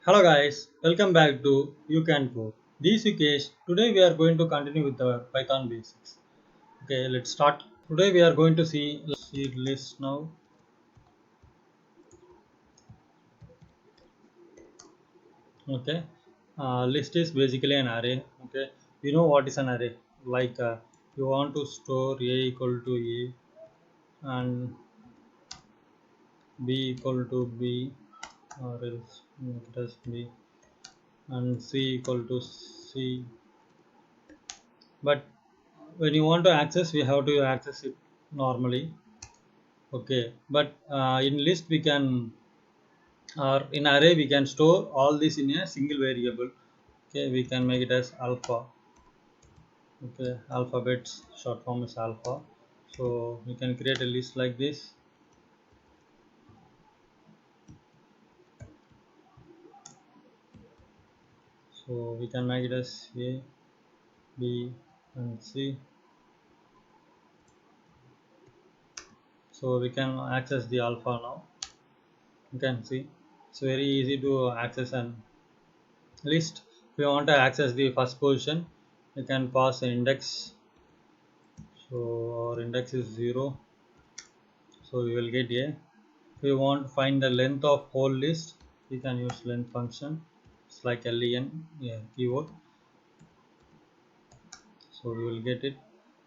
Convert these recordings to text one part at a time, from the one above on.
Hello guys, welcome back to You Can Code. This is Yukesh. Today we are going to continue with the Python basics. Okay, let's start. Today we are going to see list now. Okay, list is basically an array. Okay, you know what is an array? Like you want to store a equal to a and b equal to b, or else it has b, and c equal to c. But when you want to access, we have to access it normally. Okay, but in list we can, or in array we can store all this in a single variable. Okay, we can make it as alpha. Okay, alphabets short form is alpha. So we can create a list like this. So we can make it as a, b, and c. So we can access the alpha now. You can see it's very easy to access an list. If we want to access the first position, we can pass an index. So our index is 0, so we will get a. If we want to find the length of whole list, we can use length function. It's like len, yeah, keyword. So we will get it.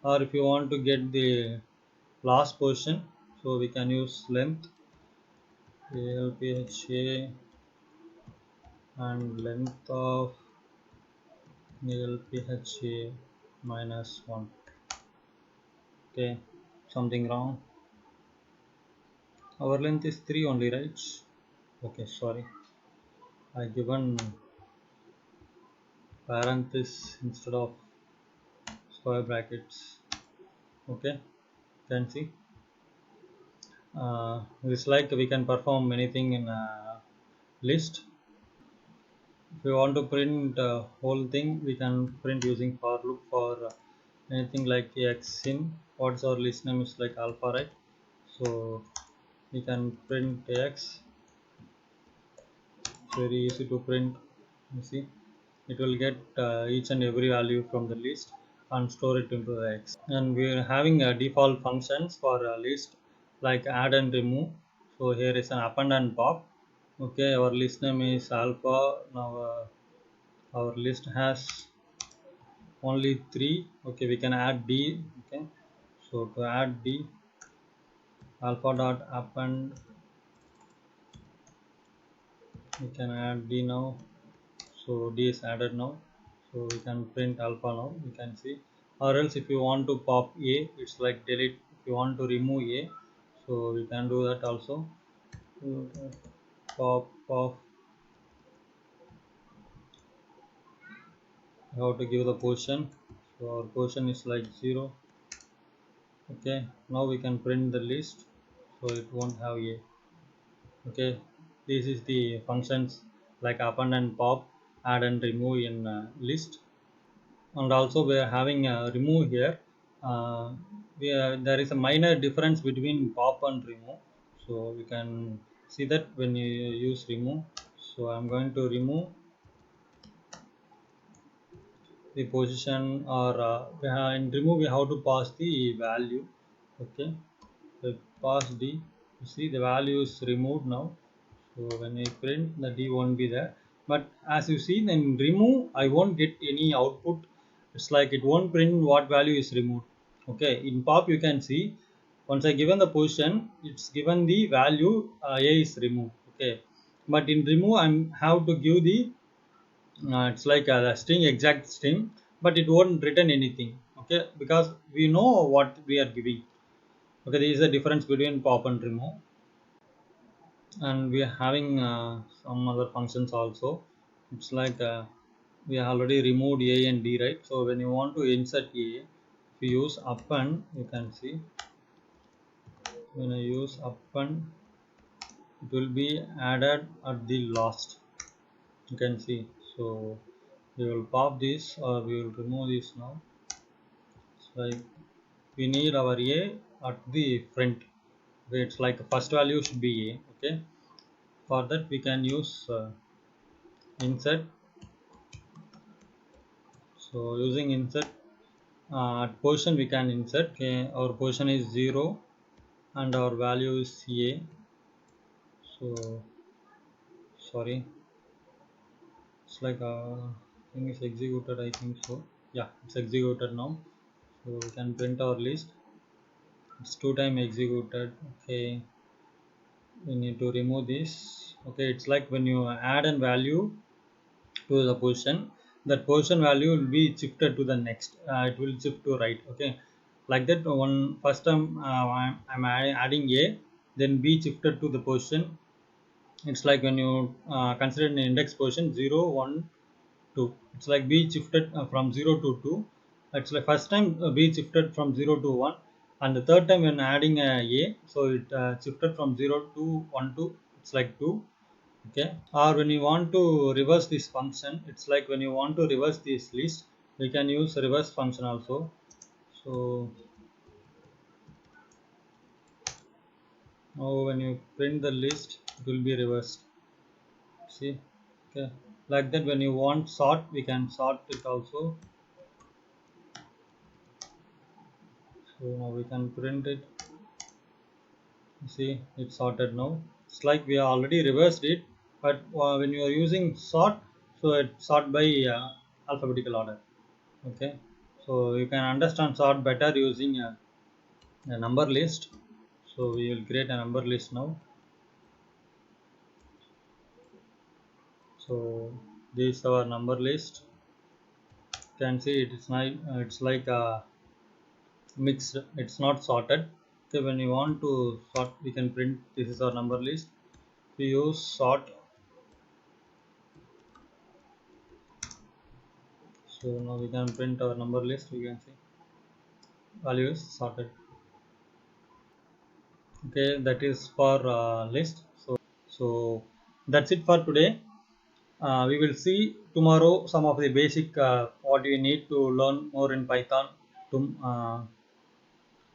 Or if you want to get the last position, so we can use length alpha and length of alpha minus 1. Okay, something wrong. Our length is 3 only, right? Okay, sorry. I given parenthesis instead of square brackets. Okay, can see. It's like we can perform anything in a list. If we want to print whole thing, we can print using for loop for anything like x in. What's our list name is like alpha, right? So we can print x. It's very easy to print. You see, it will get each and every value from the list and store it into the x. And we are having default functions for a list like add and remove. So here is an append and pop. Okay, our list name is alpha. Now our list has only 3. Okay, we can add d. Okay, so to add d, alpha dot append, we can add d now. So d is added now, so we can print alpha now, you can see. Or else if you want to pop a, it's like delete. If you want to remove a, so we can do that also. Pop, how to give the position. So our position is like 0. Okay, now we can print the list, so it won't have a. Okay, this is the functions like append and pop, add and remove in list. And also we are having a remove here. There is a minor difference between pop and remove, so we can see that when you use remove. So I'm going to remove the position, or in remove we have to pass the value. Okay, so pass d, you see the value is removed now. So when I print, the d won't be there. But as you see, then remove, I won't get any output. It's like it won't print what value is removed. Okay, in pop you can see once I given the position, it's given the value a is removed. Okay, but in remove I'm have to give the it's like a string, exact string, but it won't return anything. Okay, because we know what we are giving. Okay, there is a difference between pop and remove. And we are having some other functions also. It's like we already removed a and d, right? So when you want to insert a, if you use append, you can see when I use append, it will be added at the last. You can see. So we will pop this, or we will remove this now. So we need our a at the front, where it's like first value should be a. Okay, for that we can use insert. So using insert, at position we can insert. Okay, our position is 0 and our value is a. So sorry, it's like thing is executed, I think so. Yeah, it's executed now. So we can print our list. It's 2 times executed. Okay, we need to remove this. Okay, it's like when you add a value to the position, that position value will be shifted to the next, it will shift to right. Okay, like that. One first time I'm adding a, then b shifted to the position. It's like when you consider an index position 0 1 2, it's like b shifted from 0 to 2. It's like first time b shifted from 0 to 1, and the third time when adding a, so it shifted from 0 to 1 to, it's like 2. Okay, or when you want to reverse this function, it's like when you want to reverse this list, we can use reverse function also. So now when you print the list, it will be reversed. See, okay, like that. When you want sort, we can sort it also. So now we can print it. See, it's sorted now. It's like we already reversed it, but when you are using sort, so it sort by alphabetical order. Okay, so you can understand sort better using a number list. So we will create a number list now. So this is our number list. You can see it's not, it's like mixed, it's not sorted. So when you want to sort, we can print this is our number list. We use sort. So now we can print our number list. We can see values sorted. Okay, that is for list. So that's it for today. We will see tomorrow some of the basic what you need to learn more in Python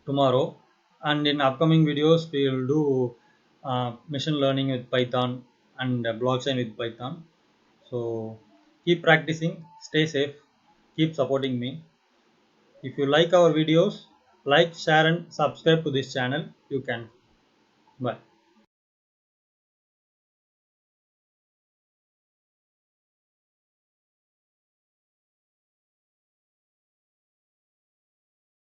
tomorrow, and in upcoming videos we will do machine learning with Python and blockchain with Python. So keep practicing, stay safe, keep supporting me. If you like our videos, like, share and subscribe to this channel. You can. Bye.